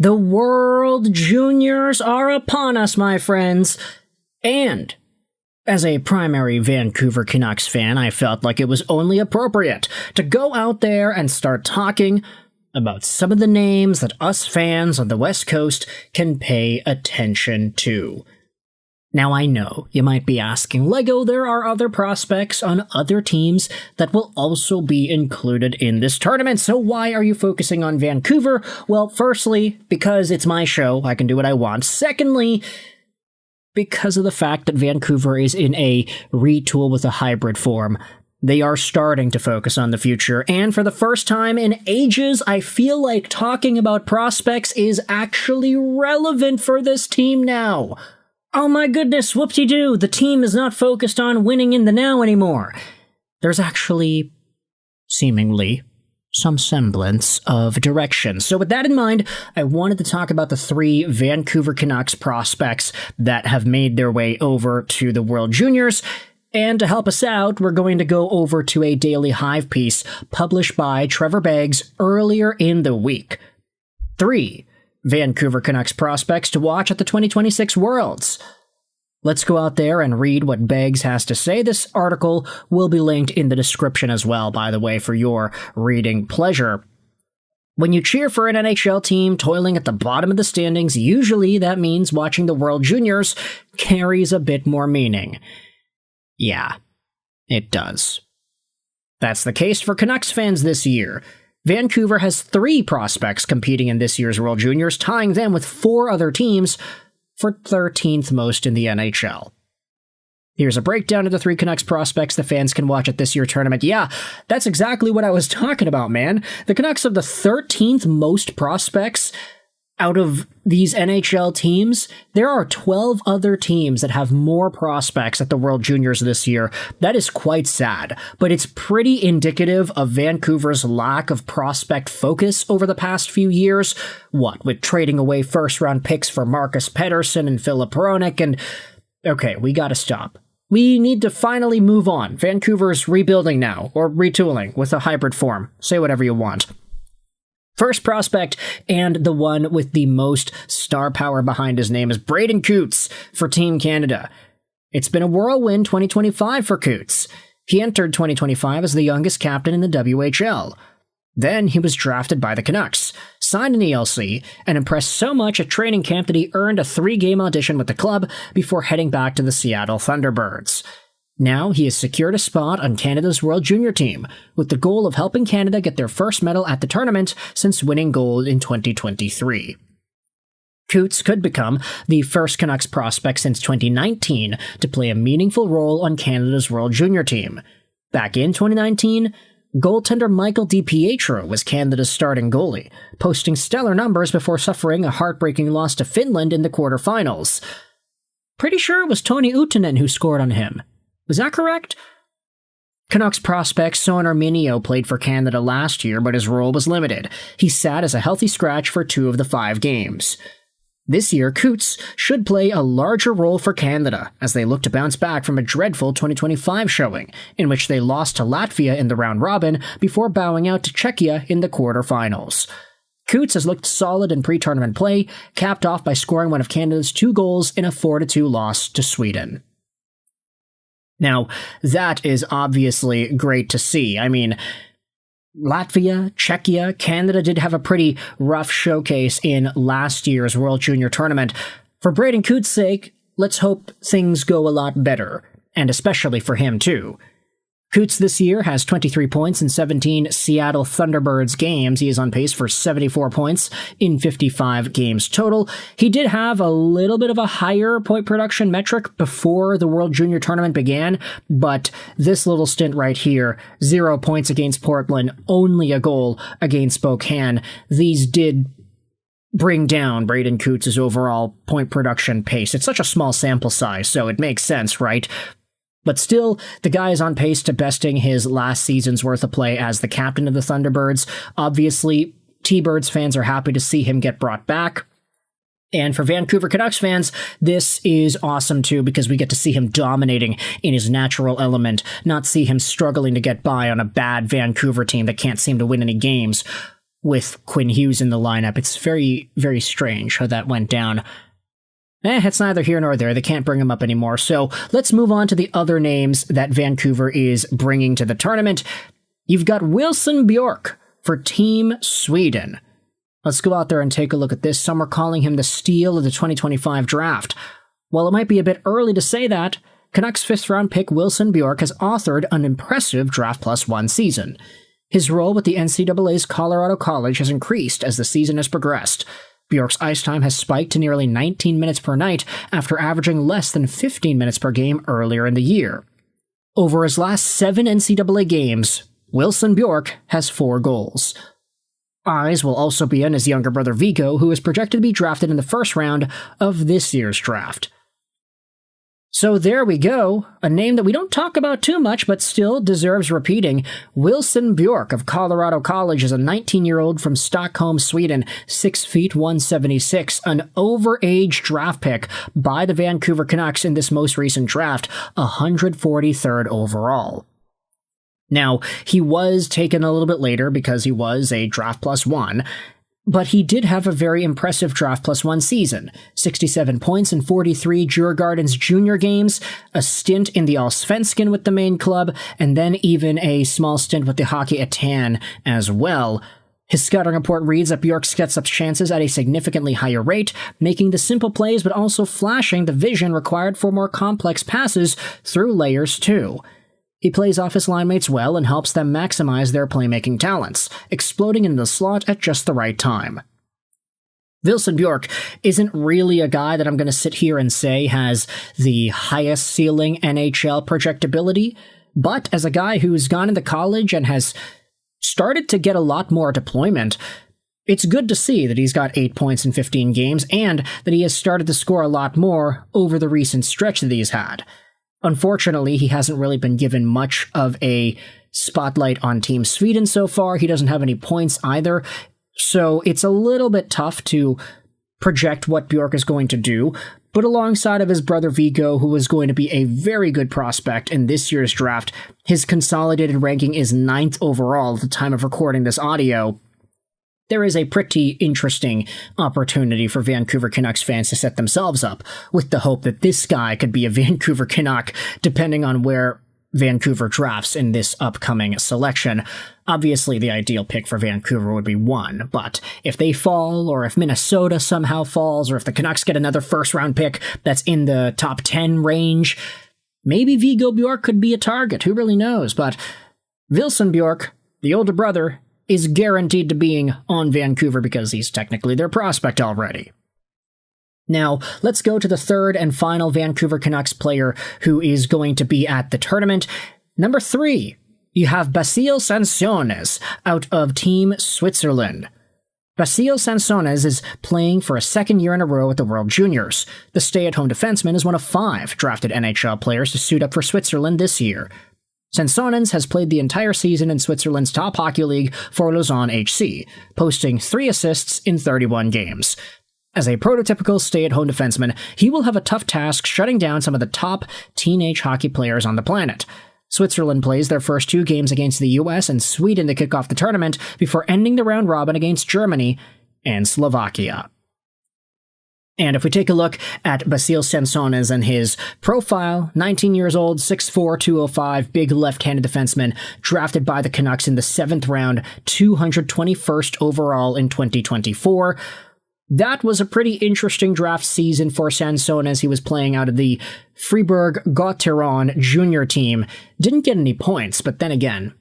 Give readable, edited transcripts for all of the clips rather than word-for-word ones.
The World Juniors are upon us, my friends. And as a primary Vancouver Canucks fan, I felt like it was only appropriate to go out there and start talking about some of the names that us fans on the West Coast can pay attention to. Now, I know you might be asking, Lego, there are other prospects on other teams that will also be included in this tournament, so why are you focusing on Vancouver? Well, firstly, because it's my show, I can do what I want. Secondly, because of the fact that Vancouver is in a retool with a hybrid form. They are starting to focus on the future, and for the first time in ages, I feel like talking about prospects is actually relevant for this team now. Oh my goodness, whoop-de-doo, the team is not focused on winning in the now anymore. There's actually, seemingly, some semblance of direction. So with that in mind, I wanted to talk about the 3 Vancouver Canucks prospects that have made their way over to the World Juniors. And to help us out, we're going to go over to a Daily Hive piece published by Trevor Beggs earlier in the week. 3 Vancouver Canucks prospects to watch at the 2026 Worlds. Let's go out there and read what Beggs has to say. This article will be linked in the description as well, by the way, for your reading pleasure. When you cheer for an NHL team toiling at the bottom of the standings, usually that means watching the World Juniors carries a bit more meaning. Yeah, it does. That's the case for Canucks fans this year. Vancouver has 3 prospects competing in this year's World Juniors, tying them with 4 other teams for 13th most in the NHL. Here's a breakdown of the 3 Canucks prospects the fans can watch at this year's tournament. Yeah, that's exactly what I was talking about, man. The Canucks have the 13th most prospects out of these NHL teams. There are 12 other teams that have more prospects at the World Juniors this year. That is quite sad, but it's pretty indicative of Vancouver's lack of prospect focus over the past few years. What, with trading away first-round picks for Marcus Pettersson and Filip Hronek, and okay, we gotta stop. We need to finally move on. Vancouver's rebuilding now, or retooling, with a hybrid form. Say whatever you want. First prospect, and the one with the most star power behind his name, is Braeden Cootes for Team Canada. It's been a whirlwind 2025 for Coots. He entered 2025 as the youngest captain in the WHL. Then he was drafted by the Canucks, signed an ELC, and impressed so much at training camp that he earned a 3-game audition with the club before heading back to the Seattle Thunderbirds. Now he has secured a spot on Canada's World Junior team, with the goal of helping Canada get their first medal at the tournament since winning gold in 2023. Coots could become the first Canucks prospect since 2019 to play a meaningful role on Canada's World Junior team. Back in 2019, goaltender Michael DiPietro was Canada's starting goalie, posting stellar numbers before suffering a heartbreaking loss to Finland in the quarterfinals. Pretty sure it was Toni Uutinen who scored on him. Was that correct? Canucks prospect Son Arminio played for Canada last year, but his role was limited. He sat as a healthy scratch for 2 of the 5 games. This year, Coots should play a larger role for Canada as they look to bounce back from a dreadful 2025 showing, in which they lost to Latvia in the round robin before bowing out to Czechia in the quarterfinals. Coots has looked solid in pre-tournament play, capped off by scoring one of Canada's 2 goals in a 4-2 loss to Sweden. Now, that is obviously great to see. I mean, Latvia, Czechia, Canada did have a pretty rough showcase in last year's World Junior Tournament. For Braeden Cootes' sake, let's hope things go a lot better, and especially for him too. Coots this year has 23 points in 17 Seattle Thunderbirds games. He is on pace for 74 points in 55 games total. He did have a little bit of a higher point production metric before the World Junior Tournament began, but this little stint right here, 0 points against Portland, only a goal against Spokane. These did bring down Braeden Cootes' overall point production pace. It's such a small sample size, so it makes sense, right? But still, the guy is on pace to besting his last season's worth of play as the captain of the Thunderbirds. Obviously, T-Birds fans are happy to see him get brought back. And for Vancouver Canucks fans, this is awesome too, because we get to see him dominating in his natural element, not see him struggling to get by on a bad Vancouver team that can't seem to win any games. with Quinn Hughes in the lineup. It's very, very strange how that went down. It's neither here nor there. They can't bring him up anymore. So let's move on to the other names that Vancouver is bringing to the tournament. You've got Wilson Bjork for Team Sweden. Let's go out there and take a look at this. Some are calling him the steal of the 2025 draft. While it might be a bit early to say that, Canucks 5th-round pick Wilson Bjork has authored an impressive Draft Plus 1 season. His role with the NCAA's Colorado College has increased as the season has progressed. Bjork's ice time has spiked to nearly 19 minutes per night after averaging less than 15 minutes per game earlier in the year. Over his last 7 NCAA games, Wilson Bjork has 4 goals. Eyes will also be on his younger brother Vico, who is projected to be drafted in the first round of this year's draft. So there we go, a name that we don't talk about too much but still deserves repeating. Wilson Bjork of Colorado College is a 19-year-old from Stockholm, Sweden, 6 feet 176, an overage draft pick by the Vancouver Canucks in this most recent draft, 143rd overall. Now, he was taken a little bit later because he was a Draft Plus 1, but he did have a very impressive Draft Plus 1 season. 67 points in 43 Djurgården's junior games, a stint in the Allsvenskan with the main club, and then even a small stint with the Hockey Etan as well. His scouting report reads that Bjork gets up chances at a significantly higher rate, making the simple plays but also flashing the vision required for more complex passes through layers too. He plays off his line mates well and helps them maximize their playmaking talents, exploding in the slot at just the right time. Wilson Bjork isn't really a guy that I'm going to sit here and say has the highest ceiling NHL projectability, but as a guy who's gone into college and has started to get a lot more deployment, it's good to see that he's got 8 points in 15 games and that he has started to score a lot more over the recent stretch that he's had. Unfortunately, he hasn't really been given much of a spotlight on Team Sweden so far. He doesn't have any points either, so it's a little bit tough to project what Bjork is going to do. But alongside of his brother Vico, who is going to be a very good prospect in this year's draft, his consolidated ranking is 9th overall at the time of recording this audio. There is a pretty interesting opportunity for Vancouver Canucks fans to set themselves up, with the hope that this guy could be a Vancouver Canuck, depending on where Vancouver drafts in this upcoming selection. Obviously, the ideal pick for Vancouver would be 1, but if they fall, or if Minnesota somehow falls, or if the Canucks get another first-round pick that's in the top 10 range, maybe Viggo Bjork could be a target, who really knows, but Wilson Bjork, the older brother, is guaranteed to being on Vancouver because he's technically their prospect already. Now, let's go to the third and final Vancouver Canucks player who is going to be at the tournament. Number 3, you have Basile Sansonnens out of Team Switzerland. Basile Sansonnens is playing for a second year in a row with the World Juniors. The stay-at-home defenseman is one of 5 drafted NHL players to suit up for Switzerland this year. Sansonnens has played the entire season in Switzerland's top hockey league for Lausanne HC, posting 3 assists in 31 games. As a prototypical stay-at-home defenseman, he will have a tough task shutting down some of the top teenage hockey players on the planet. Switzerland plays their first 2 games against the US and Sweden to kick off the tournament before ending the round robin against Germany and Slovakia. And if we take a look at Basile Sansonnens and his profile, 19 years old, 6'4", 205, big left-handed defenseman, drafted by the Canucks in the 7th round, 221st overall in 2024. That was a pretty interesting draft season for Sansonnens. He was playing out of the Fribourg-Gotteron junior team. Didn't get any points, but then again,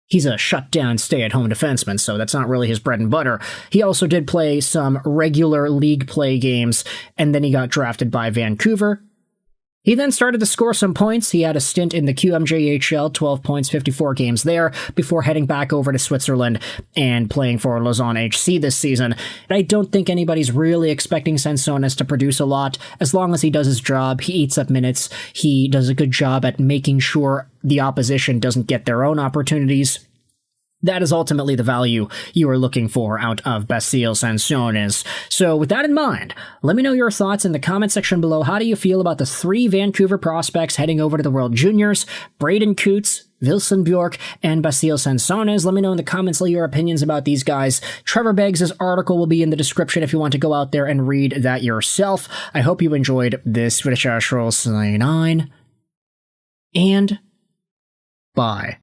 he's a shutdown stay-at-home defenseman, so that's not really his bread and butter. He also did play some regular league play games, and then he got drafted by Vancouver. He then started to score some points. He had a stint in the QMJHL, 12 points, 54 games there, before heading back over to Switzerland and playing for Lausanne HC this season. I don't think anybody's really expecting Sansonnens to produce a lot. As long as he does his job, he eats up minutes, he does a good job at making sure the opposition doesn't get their own opportunities. That is ultimately the value you are looking for out of Basile Sansonnens. So with that in mind, let me know your thoughts in the comment section below. How do you feel about the 3 Vancouver prospects heading over to the World Juniors? Braeden Cootes, Wilson Bjork, and Basile Sansonnens. Let me know in the comments your opinions about these guys. Trevor Beggs' article will be in the description if you want to go out there and read that yourself. I hope you enjoyed this Swedish Astros 99, and bye.